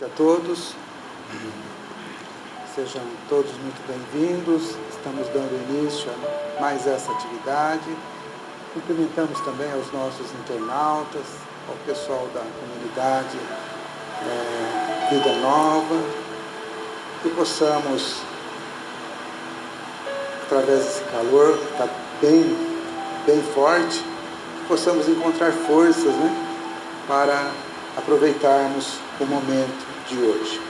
a todos. Sejam todos muito bem-vindos. Estamos dando início a mais essa atividade. Cumprimentamos também aos nossos internautas, ao pessoal da comunidade Vida Nova, que possamos, através desse calor que está bem forte, que possamos encontrar forças, para aproveitarmos o momento de hoje.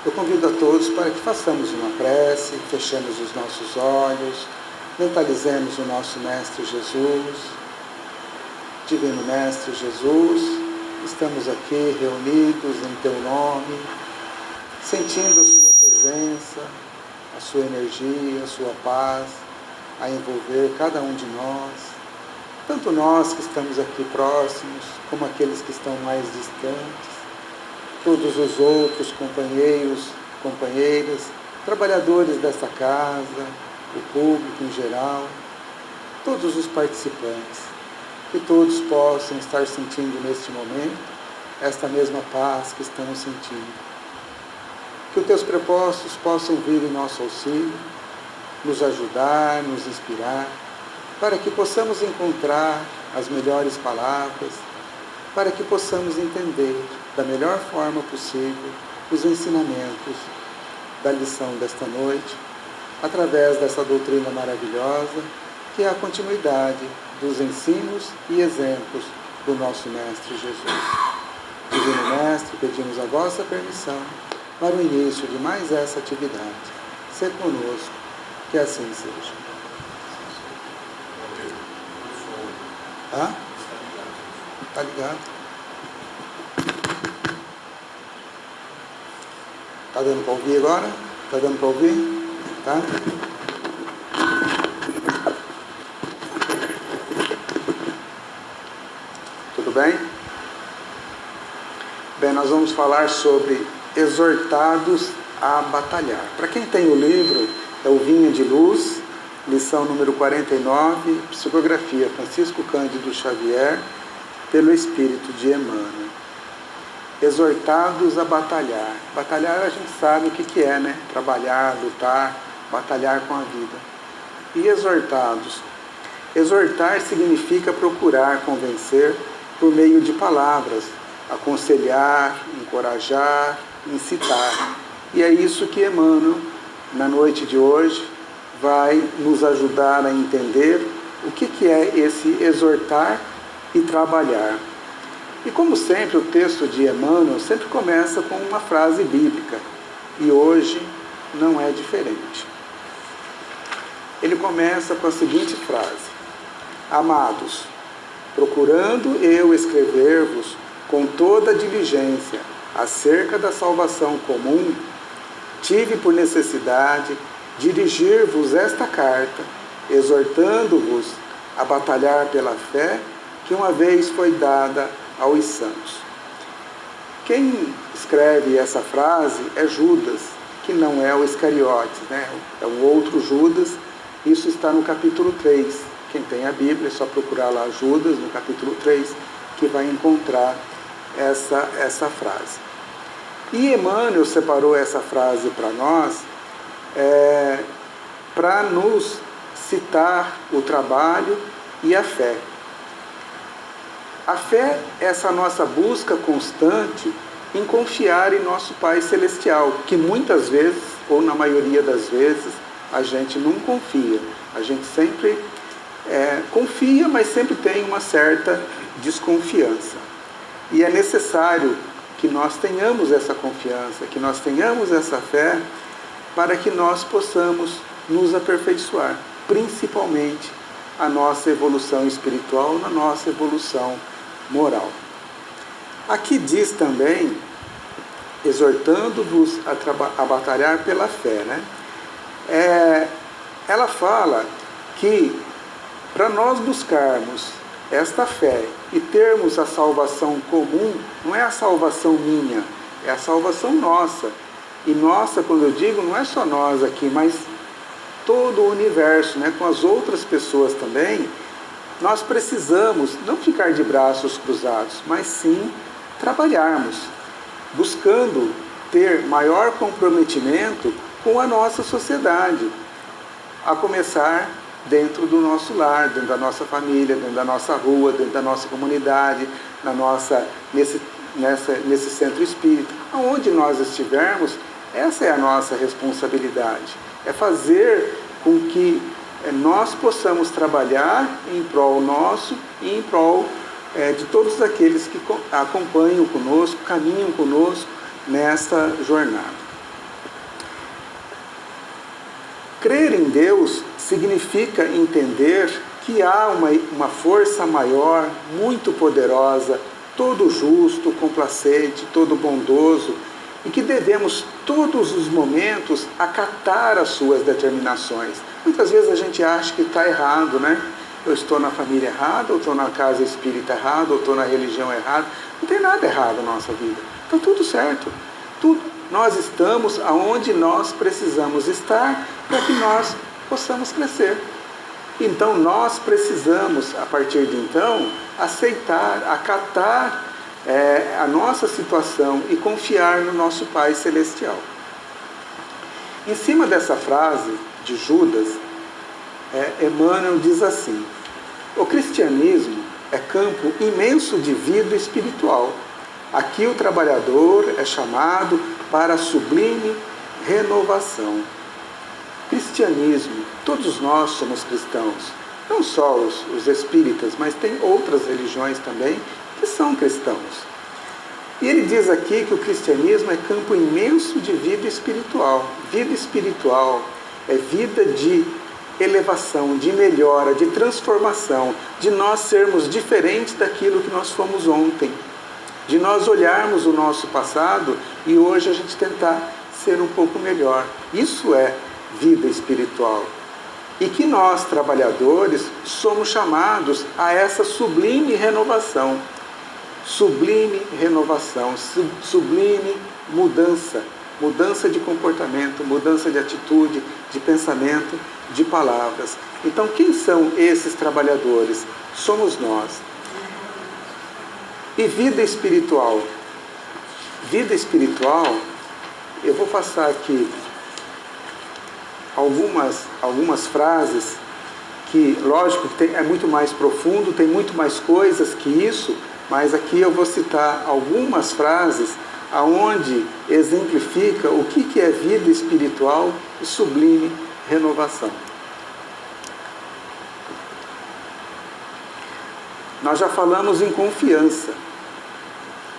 Eu convido a todos para que façamos uma prece, fechemos os nossos olhos, mentalizemos o nosso Mestre Jesus. Divino Mestre Jesus, estamos aqui reunidos em Teu nome, sentindo a Sua presença, a Sua energia, a Sua paz, a envolver cada um de nós, tanto nós que estamos aqui próximos, como aqueles que estão mais distantes, todos os outros companheiros, companheiras, trabalhadores desta casa, o público em geral, todos os participantes, que todos possam estar sentindo neste momento esta mesma paz que estamos sentindo. Que os Teus propósitos possam vir em nosso auxílio, nos ajudar, nos inspirar, para que possamos encontrar as melhores palavras, para que possamos entender da melhor forma possível os ensinamentos da lição desta noite, através dessa doutrina maravilhosa, que é a continuidade dos ensinos e exemplos do nosso Mestre Jesus. Divino Mestre, pedimos a vossa permissão para o início de mais essa atividade. Sê conosco, que assim seja. Tá ligado? Tá dando para ouvir agora? Tá dando para ouvir? Tá? Tudo bem? Bem, nós vamos falar sobre exortados a batalhar. Para quem tem o livro, é o Vinha de Luz, lição número 49, psicografia Francisco Cândido Xavier, pelo Espírito de Emmanuel. Exortados a batalhar. Batalhar a gente sabe o que é, Trabalhar, lutar, batalhar com a vida. E exortados. Exortar significa procurar convencer por meio de palavras, aconselhar, encorajar, incitar. E é isso que Emmanuel, na noite de hoje, vai nos ajudar a entender o que é esse exortar e trabalhar. E como sempre, o texto de Emmanuel sempre começa com uma frase bíblica, e hoje não é diferente. Ele começa com a seguinte frase: Amados, procurando eu escrever-vos com toda diligência acerca da salvação comum, tive por necessidade dirigir-vos esta carta, exortando-vos a batalhar pela fé que uma vez foi dada aos santos. Quem escreve essa frase é Judas, que não é o Iscariotes, É um outro Judas. Isso está no capítulo 3. Quem tem a Bíblia é só procurar lá Judas, no capítulo 3, que vai encontrar essa frase. E Emmanuel separou essa frase para nós, para nos citar o trabalho e a fé. A fé é essa nossa busca constante em confiar em nosso Pai Celestial, que muitas vezes, ou na maioria das vezes, a gente não confia. A gente sempre confia, mas sempre tem uma certa desconfiança. E é necessário que nós tenhamos essa confiança, que nós tenhamos essa fé, para que nós possamos nos aperfeiçoar, principalmente a nossa evolução espiritual, na nossa evolução moral. Aqui diz também, exortando-vos a batalhar pela fé, ela fala que para nós buscarmos esta fé e termos a salvação comum, não é a salvação minha, é a salvação nossa. E nossa, quando eu digo, não é só nós aqui, mas todo o universo, com as outras pessoas também. Nós precisamos não ficar de braços cruzados, mas sim trabalharmos. buscando ter maior comprometimento com a nossa sociedade, a começar dentro do nosso lar, dentro da nossa família, dentro da nossa rua, dentro da nossa comunidade, nesse centro espírita. Aonde nós estivermos, essa é a nossa responsabilidade. É fazer com que nós possamos trabalhar em prol nosso e em prol de todos aqueles que acompanham conosco, caminham conosco nesta jornada. Crer em Deus significa entender que há uma força maior, muito poderosa, todo justo, complacente, todo bondoso, e que devemos, todos os momentos, acatar as suas determinações. Muitas vezes a gente acha que está errado, né? Eu estou na família errada, ou estou na casa espírita errada, ou estou na religião errada. Não tem nada errado na nossa vida. Está tudo certo. Tudo. Nós estamos aonde nós precisamos estar para que nós possamos crescer. Então nós precisamos, a partir de então, aceitar, acatar a nossa situação e confiar no nosso Pai Celestial. Em cima dessa frase de Judas, Emmanuel diz assim: o cristianismo é campo imenso de vida espiritual. Aqui o trabalhador é chamado para a sublime renovação. Cristianismo, todos nós somos cristãos, não só os espíritas, mas tem outras religiões também que são cristãos. E ele diz aqui que o cristianismo é campo imenso de vida espiritual. Vida espiritual é vida de elevação, de melhora, de transformação, de nós sermos diferentes daquilo que nós fomos ontem, de nós olharmos o nosso passado e hoje a gente tentar ser um pouco melhor. Isso é vida espiritual. E que nós, trabalhadores, somos chamados a essa sublime renovação. Sublime renovação, sublime mudança. Mudança de comportamento, mudança de atitude, de pensamento, de palavras. Então, quem são esses trabalhadores? Somos nós. E vida espiritual? Vida espiritual, eu vou passar aqui algumas frases que, lógico, é muito mais profundo, tem muito mais coisas que isso, mas aqui eu vou citar algumas frases aonde exemplifica o que é vida espiritual e sublime renovação. Nós já falamos em confiança.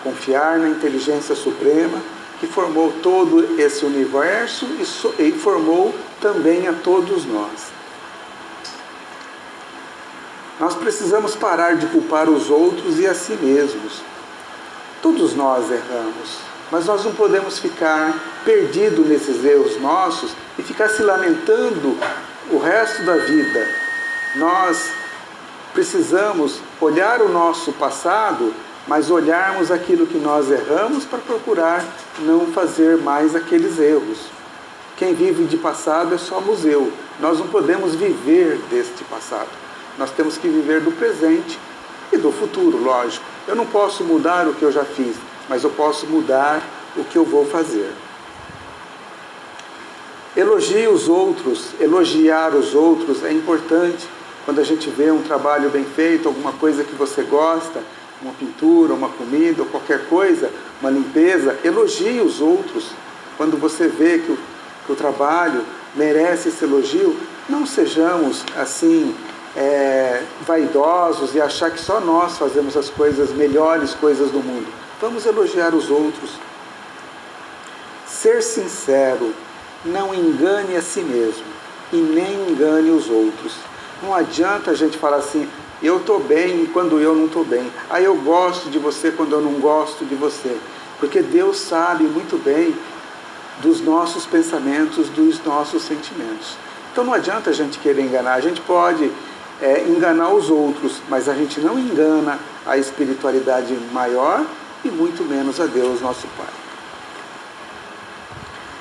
Confiar na inteligência suprema que formou todo esse universo e formou também a todos nós. Nós precisamos parar de culpar os outros e a si mesmos. Todos nós erramos, mas nós não podemos ficar perdidos nesses erros nossos e ficar se lamentando o resto da vida. Nós precisamos olhar o nosso passado, mas olharmos aquilo que nós erramos para procurar não fazer mais aqueles erros. Quem vive de passado é só museu. Nós não podemos viver deste passado. Nós temos que viver do presente e do futuro, lógico. Eu não posso mudar o que eu já fiz, mas eu posso mudar o que eu vou fazer. Elogie os outros, elogiar os outros é importante. Quando a gente vê um trabalho bem feito, alguma coisa que você gosta, uma pintura, uma comida, ou qualquer coisa, uma limpeza, elogie os outros. Quando você vê que o trabalho merece esse elogio, não sejamos assim vaidosos e achar que só nós fazemos as coisas, melhores coisas do mundo. Vamos elogiar os outros. Ser sincero, não engane a si mesmo e nem engane os outros. Não adianta a gente falar assim: eu estou bem quando eu não estou bem. Eu gosto de você quando eu não gosto de você. Porque Deus sabe muito bem dos nossos pensamentos, dos nossos sentimentos. Então não adianta a gente querer enganar. A gente pode enganar os outros, mas a gente não engana a espiritualidade maior e muito menos a Deus, nosso Pai.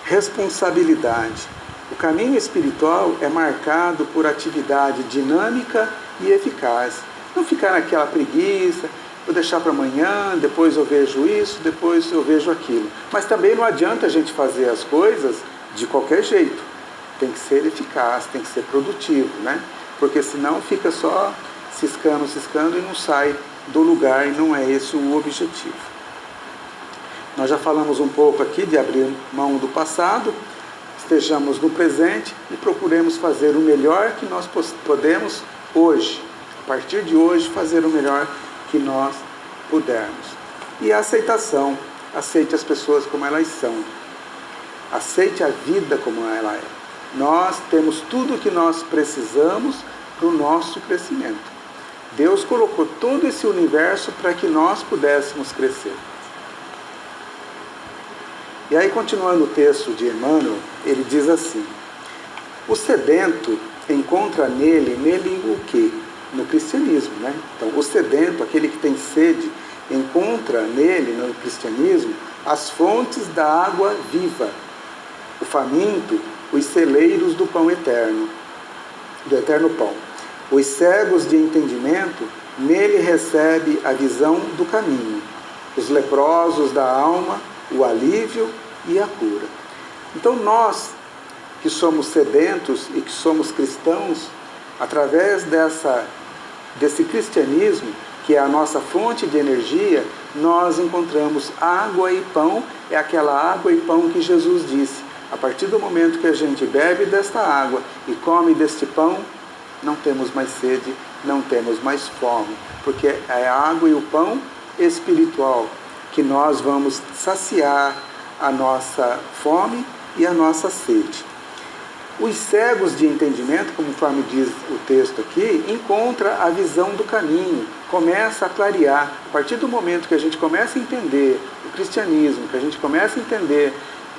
Responsabilidade. O caminho espiritual é marcado por atividade dinâmica e eficaz. Não ficar naquela preguiça, vou deixar para amanhã, depois eu vejo isso, depois eu vejo aquilo. Mas também não adianta a gente fazer as coisas de qualquer jeito. Tem que ser eficaz, tem que ser produtivo, né? Porque senão fica só ciscando e não sai do lugar, e não é esse o objetivo. Nós já falamos um pouco aqui de abrir mão do passado, estejamos no presente e procuremos fazer o melhor que nós podemos hoje. A partir de hoje, fazer o melhor que nós pudermos. E a aceitação. Aceite as pessoas como elas são. Aceite a vida como ela é. Nós temos tudo o que nós precisamos para o nosso crescimento. Deus colocou todo esse universo para que nós pudéssemos crescer. E aí, continuando o texto de Emmanuel, ele diz assim: o sedento encontra nele o quê? No cristianismo, né? Então, o sedento, aquele que tem sede, encontra nele, no cristianismo, as fontes da água viva. O faminto, os celeiros do pão eterno, do eterno pão. Os cegos de entendimento, nele recebe a visão do caminho. Os leprosos da alma, o alívio e a cura. Então nós, que somos sedentos e que somos cristãos, através desse cristianismo, que é a nossa fonte de energia, nós encontramos água e pão. É aquela água e pão que Jesus disse: a partir do momento que a gente bebe desta água e come deste pão, não temos mais sede, não temos mais fome, porque é a água e o pão espiritual que nós vamos saciar a nossa fome e a nossa sede. Os cegos de entendimento, conforme diz o texto aqui, encontra a visão do caminho, começa a clarear. A partir do momento que a gente começa a entender o cristianismo, que a gente começa a entender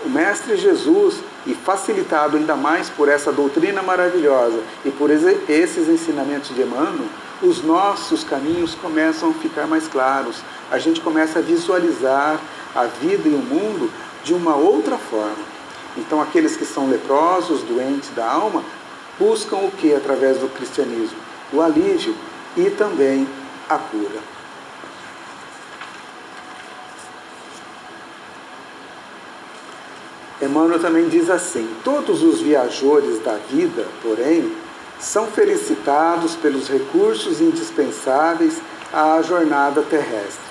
o Mestre Jesus, e facilitado ainda mais por essa doutrina maravilhosa e por esses ensinamentos de Emmanuel, os nossos caminhos começam a ficar mais claros. A gente começa a visualizar a vida e o mundo de uma outra forma. Então, aqueles que são leprosos, doentes da alma, buscam o que através do cristianismo? O alívio e também a cura. Emmanuel também diz assim: todos os viajores da vida, porém, são felicitados pelos recursos indispensáveis à jornada terrestre,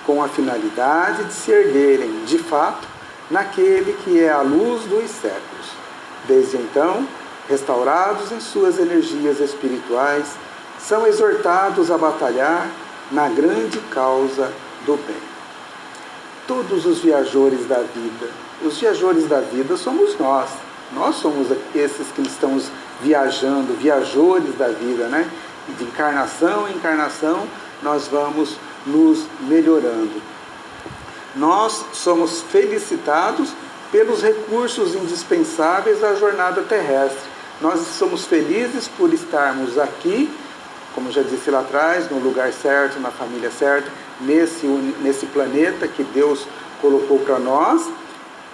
com a finalidade de se erguerem, de fato, naquele que é a luz dos séculos. Desde então, restaurados em suas energias espirituais, são exortados a batalhar na grande causa do bem. Todos os viajores da vida, os viajores da vida somos nós. Nós somos esses que estamos viajando, viajores da vida, né? De encarnação em encarnação, nós vamos nos melhorando. Nós somos felicitados pelos recursos indispensáveis à jornada terrestre. Nós somos felizes por estarmos aqui, como já disse lá atrás, no lugar certo, na família certa, nesse planeta que Deus colocou para nós,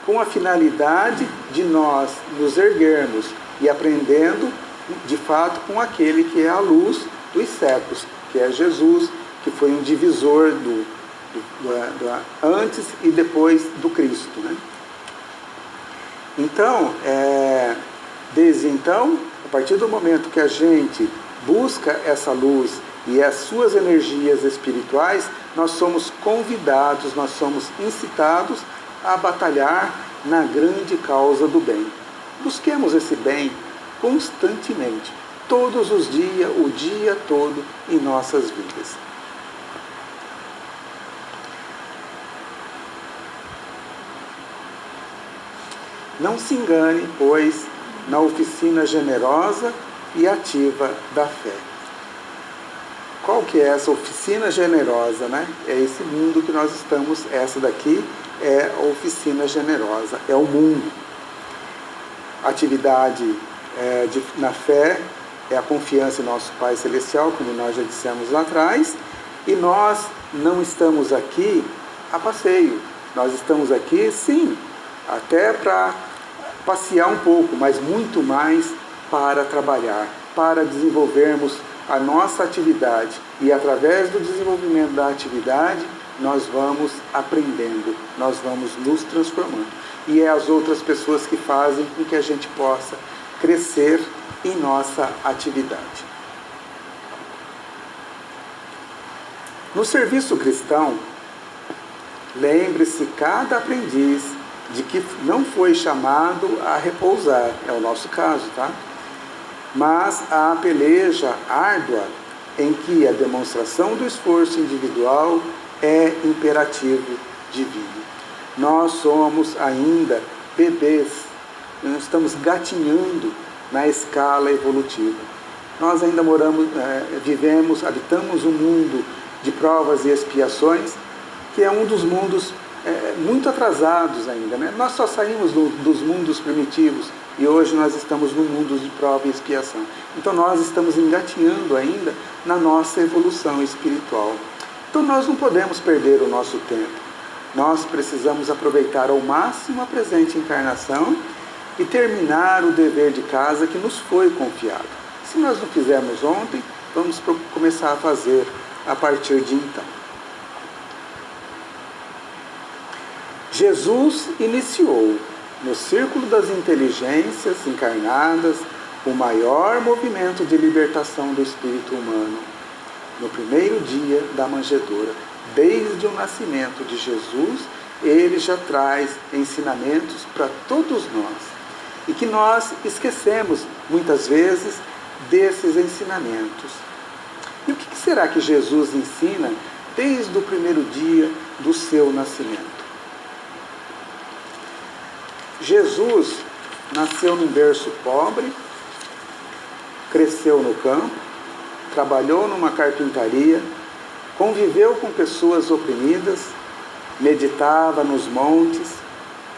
com a finalidade de nós nos erguermos e aprendendo, de fato, com aquele que é a luz dos séculos, que é Jesus, que foi um divisor do antes e depois do Cristo, né? Então, desde então, a partir do momento que a gente busca essa luz e as suas energias espirituais, nós somos convidados, nós somos incitados a batalhar na grande causa do bem. Busquemos esse bem constantemente, todos os dias, o dia todo em nossas vidas. Não se engane, pois, na oficina generosa e ativa da fé. Qual que é essa oficina generosa, né? É esse mundo que nós estamos, essa daqui é a oficina generosa, é o mundo. Atividade na fé é a confiança em nosso Pai Celestial, como nós já dissemos lá atrás, e nós não estamos aqui a passeio, nós estamos aqui, sim, até para passear um pouco, mas muito mais para trabalhar, para desenvolvermos a nossa atividade. E através do desenvolvimento da atividade, nós vamos aprendendo, nós vamos nos transformando. E é as outras pessoas que fazem com que a gente possa crescer em nossa atividade. No serviço cristão, lembre-se cada aprendiz de que não foi chamado a repousar, é o nosso caso, tá? Mas a peleja árdua em que a demonstração do esforço individual é imperativo divino. Nós somos ainda bebês, nós estamos gatinhando na escala evolutiva. Nós ainda vivemos, habitamos um mundo de provas e expiações, que é um dos mundos muito atrasados ainda, né? Nós só saímos dos mundos primitivos e hoje nós estamos no mundo de prova e expiação. Então nós estamos engatinhando ainda na nossa evolução espiritual. Então nós não podemos perder o nosso tempo. Nós precisamos aproveitar ao máximo a presente encarnação e terminar o dever de casa que nos foi confiado. Se nós não fizermos ontem, vamos começar a fazer a partir de então. Jesus iniciou, no círculo das inteligências encarnadas, o maior movimento de libertação do espírito humano, no primeiro dia da manjedoura. Desde o nascimento de Jesus, ele já traz ensinamentos para todos nós. E que nós esquecemos, muitas vezes, desses ensinamentos. E o que será que Jesus ensina desde o primeiro dia do seu nascimento? Jesus nasceu num berço pobre, cresceu no campo, trabalhou numa carpintaria, conviveu com pessoas oprimidas, meditava nos montes,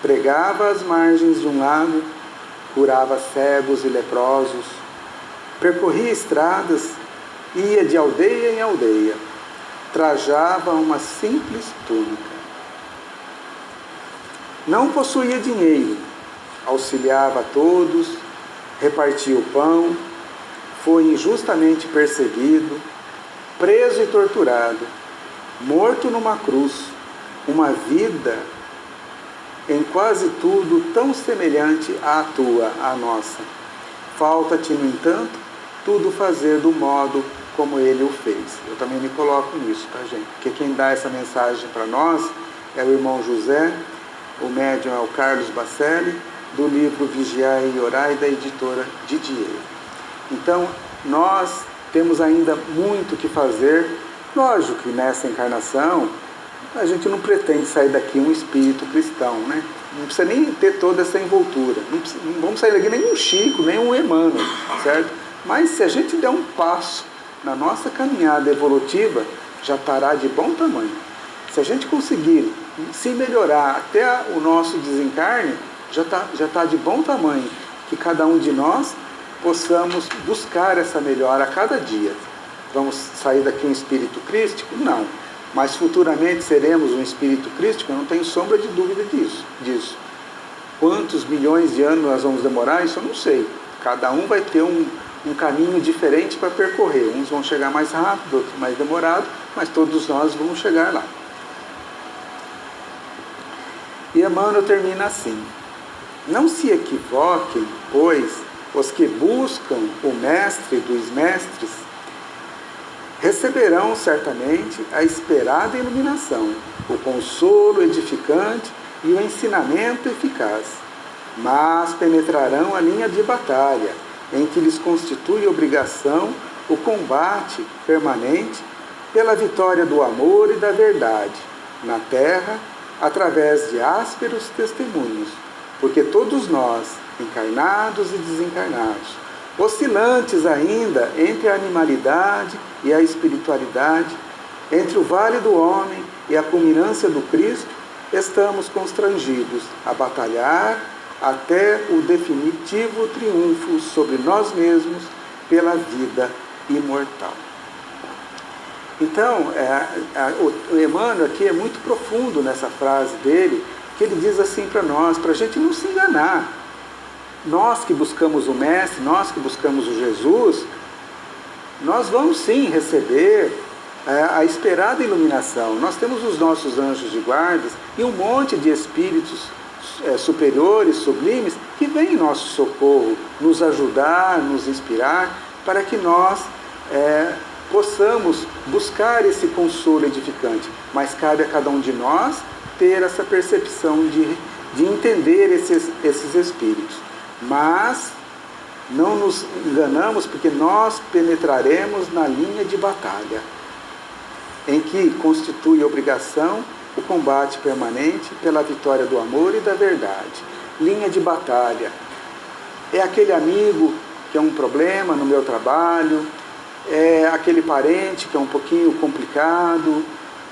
pregava às margens de um lago, curava cegos e leprosos, percorria estradas, ia de aldeia em aldeia, trajava uma simples túnica. Não possuía dinheiro, auxiliava a todos, repartia o pão, foi injustamente perseguido, preso e torturado, morto numa cruz, uma vida em quase tudo tão semelhante à tua, à nossa. Falta-te, no entanto, tudo fazer do modo como ele o fez. Eu também me coloco nisso, tá, gente? Porque quem dá essa mensagem para nós é o irmão José, o médium é o Carlos Bacelli, do livro Vigiai e Orai, da editora Didier. Então, nós temos ainda muito que fazer. Lógico que nessa encarnação, a gente não pretende sair daqui um espírito cristão, né? Não precisa nem ter toda essa envoltura. Não vamos sair daqui nem um Chico, nem um Emmanuel, certo? Mas se a gente der um passo na nossa caminhada evolutiva, já estará de bom tamanho. Se a gente conseguir se melhorar até o nosso desencarne, já tá de bom tamanho. Que cada um de nós possamos buscar essa melhora a cada dia. Vamos sair daqui um espírito crístico? Não. Mas futuramente seremos um espírito crístico? Eu não tenho sombra de dúvida disso. Quantos milhões de anos nós vamos demorar? Isso eu não sei. Cada um vai ter um caminho diferente para percorrer. Uns vão chegar mais rápido, outros mais demorado, mas todos nós vamos chegar lá. E Emmanuel termina assim: não se equivoquem, pois, os que buscam o mestre dos mestres receberão certamente a esperada iluminação, o consolo edificante e o ensinamento eficaz, mas penetrarão a linha de batalha, em que lhes constitui obrigação o combate permanente pela vitória do amor e da verdade, na terra, através de ásperos testemunhos, porque todos nós, encarnados e desencarnados, oscilantes ainda entre a animalidade e a espiritualidade, entre o vale do homem e a culminância do Cristo, estamos constrangidos a batalhar até o definitivo triunfo sobre nós mesmos pela vida imortal. Então, o Emmanuel aqui é muito profundo nessa frase dele, que ele diz assim para nós, para a gente não se enganar. Nós que buscamos o Mestre, nós que buscamos o Jesus, nós vamos sim receber a esperada iluminação. Nós temos os nossos anjos de guardas e um monte de espíritos superiores, sublimes, que vêm em nosso socorro, nos ajudar, nos inspirar, para que nós possamos buscar esse consolo edificante. Mas cabe a cada um de nós ter essa percepção de entender esses espíritos. Mas não nos enganamos, porque nós penetraremos na linha de batalha, em que constitui obrigação o combate permanente pela vitória do amor e da verdade. Linha de batalha é aquele amigo que é um problema no meu trabalho, é aquele parente que é um pouquinho complicado,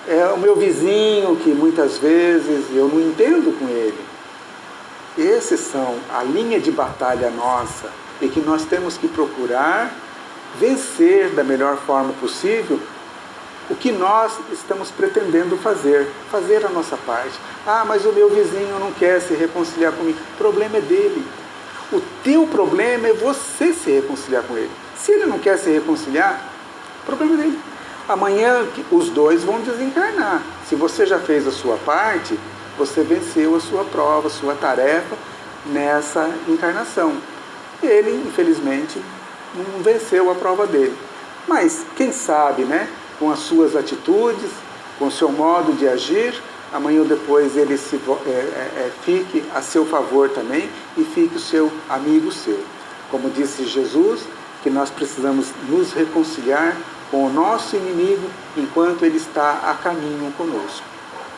é o meu vizinho que muitas vezes eu não entendo com ele. Esses são a linha de batalha nossa, e que nós temos que procurar vencer da melhor forma possível o que nós estamos pretendendo fazer a nossa parte. Ah, mas o meu vizinho não quer se reconciliar comigo. O problema é dele. O teu problema é você se reconciliar com ele. Se ele não quer se reconciliar, o problema é dele. Amanhã os dois vão desencarnar. Se você já fez a sua parte, você venceu a sua prova, a sua tarefa nessa encarnação. Ele, infelizmente, não venceu a prova dele. Mas, quem sabe, né? Com as suas atitudes, com o seu modo de agir, amanhã ou depois ele fique a seu favor também e fique o seu amigo seu. Como disse Jesus, que nós precisamos nos reconciliar com o nosso inimigo enquanto ele está a caminho conosco.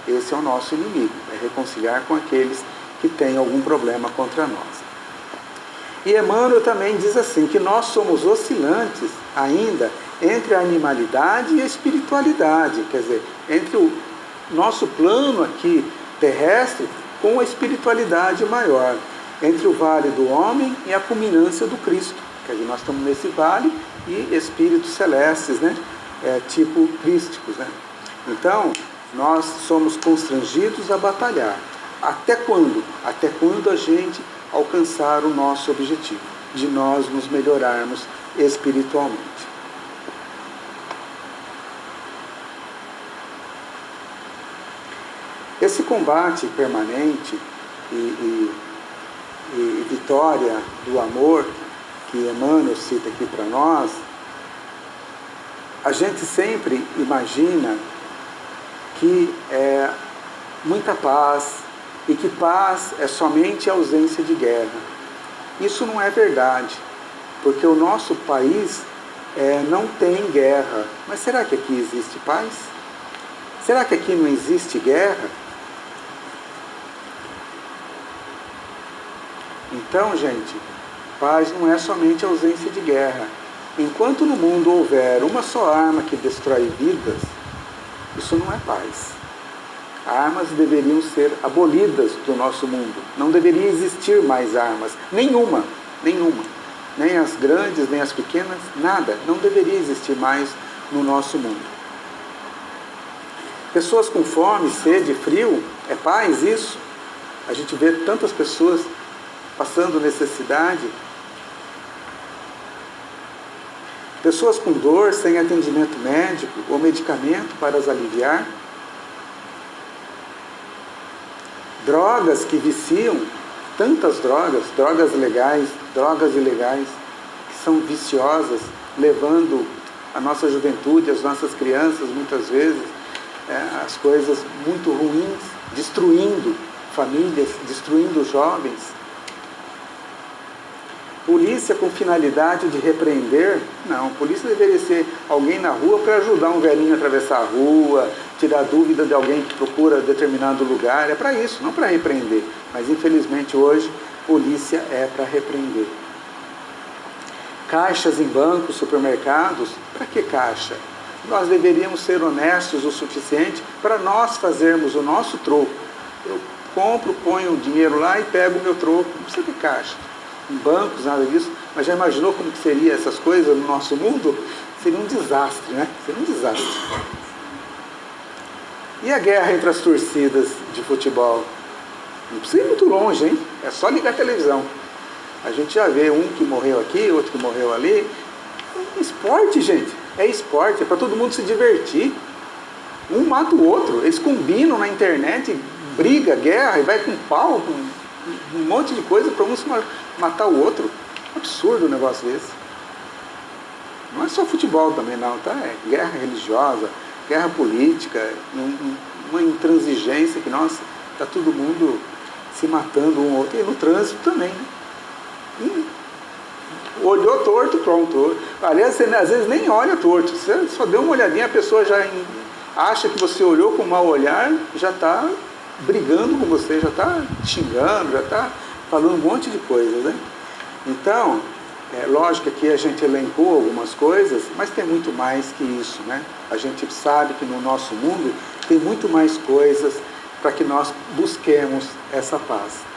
Esse é o nosso inimigo, é reconciliar com aqueles que têm algum problema contra nós. E Emmanuel também diz assim, que nós somos oscilantes ainda entre a animalidade e a espiritualidade, quer dizer, entre o nosso plano aqui terrestre com a espiritualidade maior, entre o vale do homem e a culminância do Cristo. Quer dizer, nós estamos nesse vale e espíritos celestes, né? Tipo crísticos, né? Então, nós somos constrangidos a batalhar. Até quando? Até quando a gente alcançar o nosso objetivo, de nós nos melhorarmos espiritualmente. Esse combate permanente e vitória do amor que Emmanuel cita aqui para nós, a gente sempre imagina que é muita paz e que paz é somente a ausência de guerra. Isso não é verdade, porque o nosso país não tem guerra. Mas será que aqui existe paz? Será que aqui não existe guerra? Então, gente, paz não é somente a ausência de guerra. Enquanto no mundo houver uma só arma que destrói vidas, isso não é paz. Armas deveriam ser abolidas do nosso mundo. Não deveria existir mais armas. Nenhuma. Nem as grandes, nem as pequenas, nada. Não deveria existir mais no nosso mundo. Pessoas com fome, sede, frio, é paz isso? A gente vê tantas pessoas passando necessidade. Pessoas com dor, sem atendimento médico ou medicamento para as aliviar. Drogas que viciam, tantas drogas legais, drogas ilegais, que são viciosas, levando a nossa juventude, as nossas crianças, muitas vezes, as coisas muito ruins, destruindo famílias, destruindo jovens. Polícia com finalidade de repreender? Não, polícia deveria ser alguém na rua para ajudar um velhinho a atravessar a rua, tirar dúvida de alguém que procura determinado lugar. É para isso, não para repreender. Mas infelizmente hoje, polícia é para repreender. Caixas em bancos, supermercados, para que caixa? Nós deveríamos ser honestos o suficiente para nós fazermos o nosso troco. Eu compro, ponho o dinheiro lá e pego o meu troco. Não precisa de caixa. Em bancos, nada disso. Mas já imaginou como que seria essas coisas no nosso mundo? Seria um desastre, né? Seria um desastre. E a guerra entre as torcidas de futebol? Não precisa ir muito longe, hein? É só ligar a televisão. A gente já vê um que morreu aqui, outro que morreu ali. Esporte, gente, é esporte, é para todo mundo se divertir. Um mata o outro, eles combinam na internet, briga, guerra, e vai com pau, com um monte de coisa para um matar o outro. Absurdo um negócio desse. Não é só futebol também não, tá? É guerra religiosa, guerra política, uma intransigência que, nossa, está todo mundo se matando um ao outro. E no trânsito também, né? Olhou torto, pronto. Aliás, você às vezes nem olha torto, você só deu uma olhadinha, a pessoa já acha que você olhou com mau olhar, já está brigando com você, já está xingando, já está falando um monte de coisas, né? Então, é lógico que aqui a gente elencou algumas coisas, mas tem muito mais que isso, né? A gente sabe que no nosso mundo tem muito mais coisas para que nós busquemos essa paz.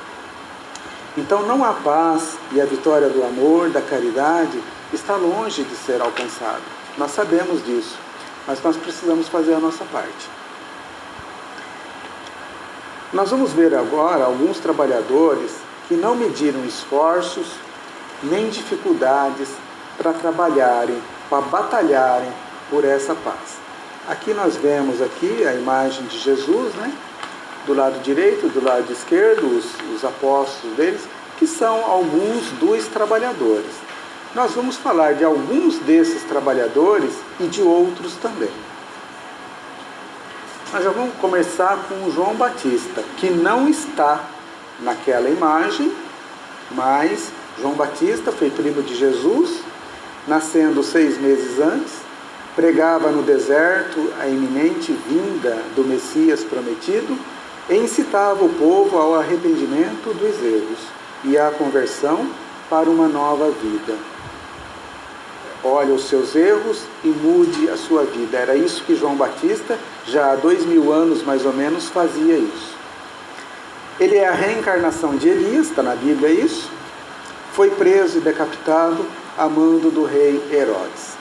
Então não há paz e a vitória do amor, da caridade, está longe de ser alcançada. Nós sabemos disso, mas nós precisamos fazer a nossa parte. Nós vamos ver agora alguns trabalhadores que não mediram esforços nem dificuldades para trabalharem, para batalharem por essa paz. Aqui nós vemos aqui a imagem de Jesus, né? Do lado direito, do lado esquerdo, os apóstolos deles, que são alguns dos trabalhadores. Nós vamos falar de alguns desses trabalhadores e de outros também. Nós já vamos começar com João Batista, que não está naquela imagem, mas João Batista foi primo de Jesus, nascendo 6 meses antes, pregava no deserto a iminente vinda do Messias prometido e incitava o povo ao arrependimento dos erros e à conversão para uma nova vida. Olhe os seus erros e mude a sua vida. Era isso que João Batista, já há 2000 anos mais ou menos, fazia isso. Ele é a reencarnação de Elias, está na Bíblia isso. Foi preso e decapitado a mando do rei Herodes.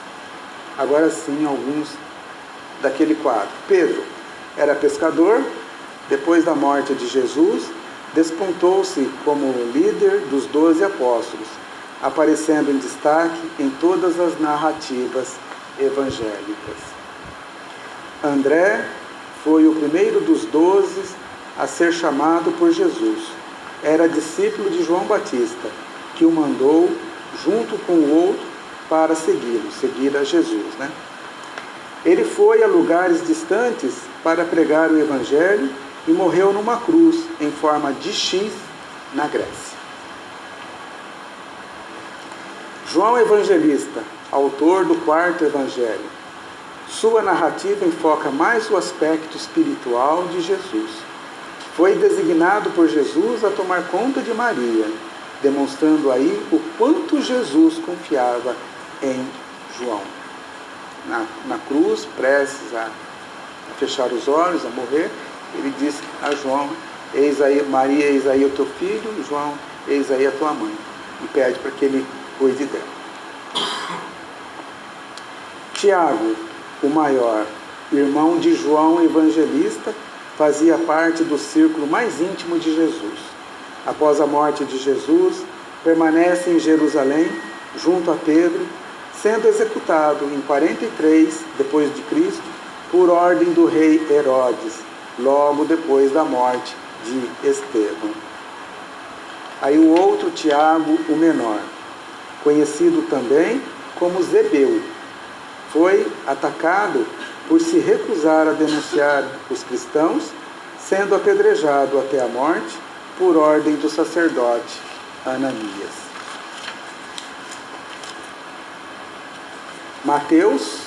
Agora sim, alguns daquele quadro. Pedro era pescador. Depois da morte de Jesus, despontou-se como líder dos 12 apóstolos, aparecendo em destaque em todas as narrativas evangélicas. André foi o primeiro dos 12 a ser chamado por Jesus. Era discípulo de João Batista, que o mandou, junto com o outro, para seguir a Jesus, né? Ele foi a lugares distantes para pregar o Evangelho e morreu numa cruz em forma de X na Grécia. João Evangelista, autor do 4º Evangelho. Sua narrativa enfoca mais o aspecto espiritual de Jesus. Foi designado por Jesus a tomar conta de Maria, demonstrando aí o quanto Jesus confiava em João. Na cruz, prestes a fechar os olhos, a morrer, ele disse a João: eis aí, Maria, eis aí o teu filho, João, eis aí a tua mãe. E pede para que ele cuide dela. Tiago, o maior, irmão de João Evangelista, fazia parte do círculo mais íntimo de Jesus. Após a morte de Jesus, permanece em Jerusalém, junto a Pedro, sendo executado em 43 depois de Cristo, por ordem do rei Herodes, logo depois da morte de Estevão. Aí o outro Tiago, o menor, conhecido também como Zebeu, foi atacado por se recusar a denunciar os cristãos, sendo apedrejado até a morte por ordem do sacerdote Ananias. Mateus,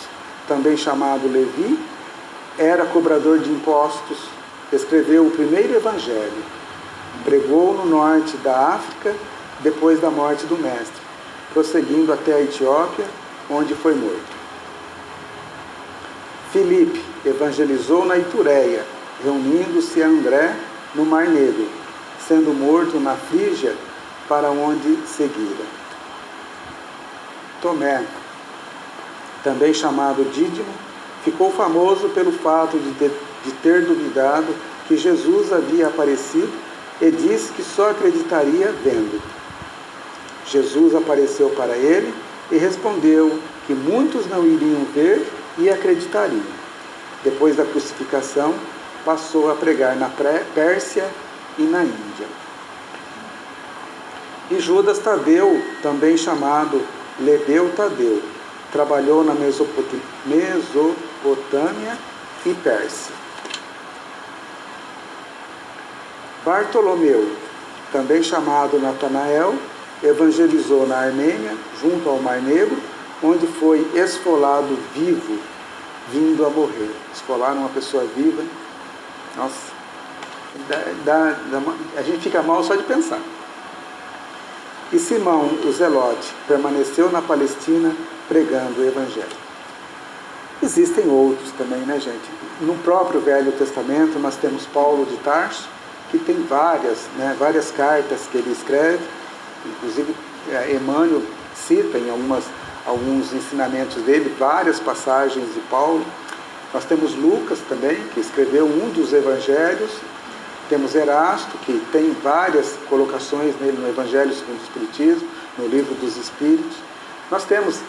também chamado Levi, era cobrador de impostos, escreveu o primeiro evangelho, pregou no norte da África depois da morte do mestre, prosseguindo até a Etiópia, onde foi morto. Filipe evangelizou na Itureia, reunindo-se a André no Mar Negro, sendo morto na Frígia, para onde seguira. Tomé, também chamado Dídimo, ficou famoso pelo fato de ter duvidado que Jesus havia aparecido e disse que só acreditaria vendo. Jesus apareceu para ele e respondeu que muitos não iriam ver e acreditariam. Depois da crucificação, passou a pregar na Pérsia e na Índia. E Judas Tadeu, também chamado Lebeu Tadeu, trabalhou na Mesopotâmia e Pérsia. Bartolomeu, também chamado Natanael, evangelizou na Armênia, junto ao Mar Negro, onde foi esfolado vivo, vindo a morrer. Esfolar uma pessoa viva, nossa, a gente fica mal só de pensar. E Simão, o Zelote, permaneceu na Palestina pregando o Evangelho. Existem outros também, né, gente? No próprio Velho Testamento nós temos Paulo de Tarso, que tem várias cartas que ele escreve, inclusive Emmanuel cita em alguns ensinamentos dele várias passagens de Paulo. Nós temos Lucas também, que escreveu um dos evangelhos. Temos Erasto, que tem várias colocações nele no Evangelho segundo o Espiritismo, no Livro dos Espíritos. Nós temos,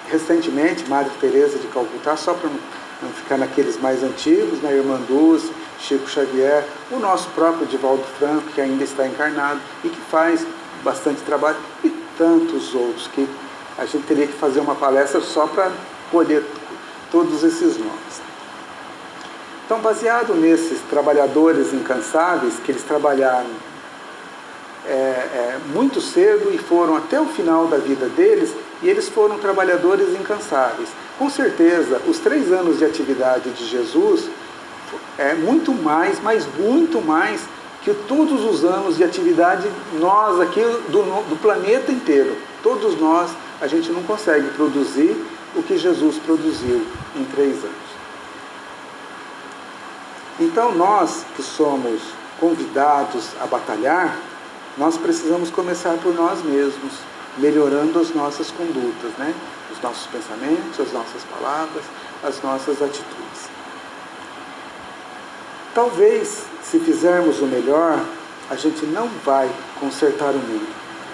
recentemente, Madre Teresa de Calcutá, só para não ficar naqueles mais antigos, né? Irmã Dulce, Chico Xavier, o nosso próprio Divaldo Franco, que ainda está encarnado e que faz bastante trabalho, e tantos outros, que a gente teria que fazer uma palestra só para colher todos esses nomes. Então, baseado nesses trabalhadores incansáveis, que eles trabalharam muito cedo e foram até o final da vida deles, e eles foram trabalhadores incansáveis. Com certeza, os 3 anos de atividade de Jesus é muito mais, mas muito mais, que todos os anos de atividade nós aqui do planeta inteiro. Todos nós, a gente não consegue produzir o que Jesus produziu em 3 anos. Então nós que somos convidados a batalhar, nós precisamos começar por nós mesmos, melhorando as nossas condutas, né? Os nossos pensamentos, as nossas palavras, as nossas atitudes. Talvez, se fizermos o melhor, a gente não vai consertar o mundo,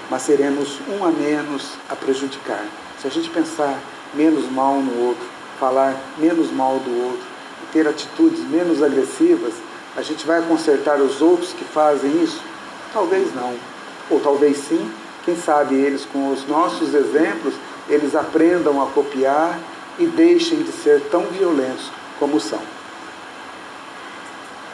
mas seremos um a menos a prejudicar. Se a gente pensar menos mal no outro, falar menos mal do outro, ter atitudes menos agressivas, a gente vai consertar os outros que fazem isso? Talvez não. Ou talvez sim. Quem sabe eles, com os nossos exemplos, eles aprendam a copiar e deixem de ser tão violentos como são.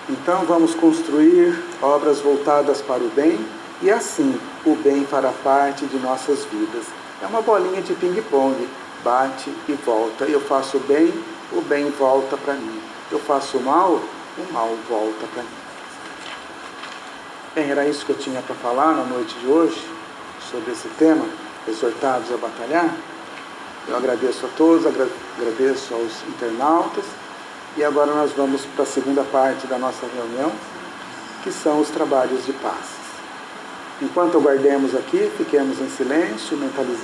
Então vamos construir obras voltadas para o bem, e assim o bem fará parte de nossas vidas. É uma bolinha de ping-pong, bate e volta. Eu faço o bem volta para mim. Eu faço o mal volta para mim. Bem, era isso que eu tinha para falar na noite de hoje, sobre esse tema, exortados a batalhar. Eu agradeço a todos, agradeço aos internautas, e agora nós vamos para a segunda parte da nossa reunião, que são os trabalhos de paz. Enquanto aguardemos aqui, fiquemos em silêncio, mentalizando